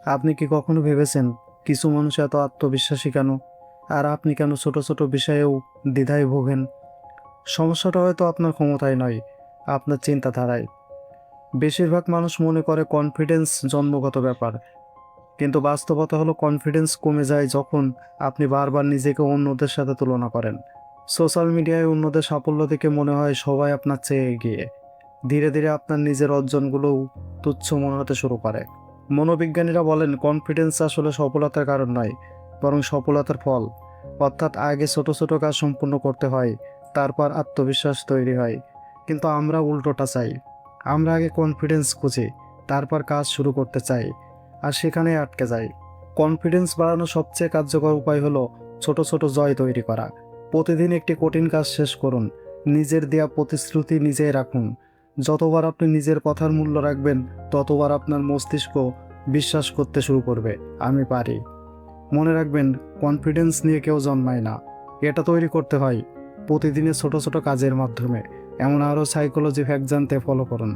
আপনি কি কখনো ভেবেছেন কিছু মানুষ এত আত্মবিশ্বাসী কেন, আর আপনি কেন ছোট ছোট বিষয়েও দ্বিধায় ভোগেন? সমস্যাটা হয়তো আপনার ক্ষমতায় নয়, আপনার চিন্তাধারায়। বেশিরভাগ মানুষ মনে করে কনফিডেন্স জন্মগত ব্যাপার, কিন্তু বাস্তবতা হলো কনফিডেন্স কমে যায় যখন আপনি বারবার নিজেকে অন্যদের সাথে তুলনা করেন। সোশ্যাল মিডিয়ায় অন্যদের সাফল্য দেখে মনে হয় সবাই আপনার চেয়ে এগিয়ে। ধীরে ধীরে আপনার নিজের অর্জনগুলোও তুচ্ছ মনে হতে শুরু করে। মনোবিজ্ঞানীরা বলেন কনফিডেন্স আসলে সফলতার কারণ নয়, বরং সফলতার ফল। অর্থাৎ আগে ছোট ছোট কাজ সম্পূর্ণ করতে হয়, তারপর আত্মবিশ্বাস তৈরি হয়। কিন্তু আমরা উল্টোটা চাই। আমরা আগে কনফিডেন্স খুঁজি, তারপর কাজ শুরু করতে চাই, আর সেখানেই আটকে যাই। কনফিডেন্স বাড়ানোর সবচেয়ে কার্যকর উপায় হলো ছোট ছোট জয় তৈরি করা। প্রতিদিন একটি কঠিন কাজ শেষ করুন। নিজের দেয়া প্রতিশ্রুতি নিজেই রাখুন। যতবার আপনি নিজের কথার মূল্য রাখবেন, ততবার আপনার মস্তিষ্ক বিশ্বাস করতে শুরু করবে, আমি পারি। মনে রাখবেন, কনফিডেন্স নিয়ে কেউ জন্মায় না, এটা তৈরি করতে হয় প্রতিদিনের ছোট ছোট কাজের মাধ্যমে। এমন আরও সাইকোলজি ফ্যাক্ট জানতে ফলো করুন।